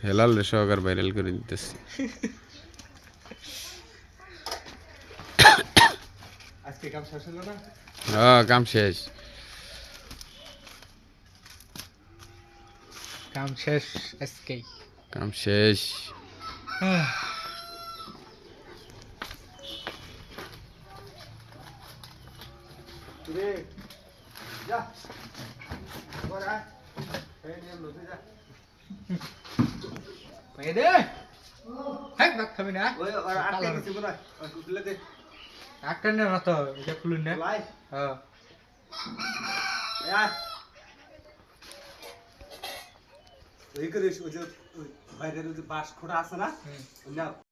হেলাল রে সহকার ভাইরাল করে দিতেছি। আজকে কাম শেষ হলো না? হ্যাঁ কাম শেষ। কাম শেষ আজকেই। কাম শেষ। রে যা বড় আয় এই নিয়ে লতে যা ভাই দে হ্যাঁ ভাত খাবি না ওই আর আটকে দিছি বড় ওই খুলে দে একটা না তো এটা খুলুন না লাই হ্যাঁ এই আয় এই করে ওই যে বাইরের যে বাঁশ খোঁড়া আছে না না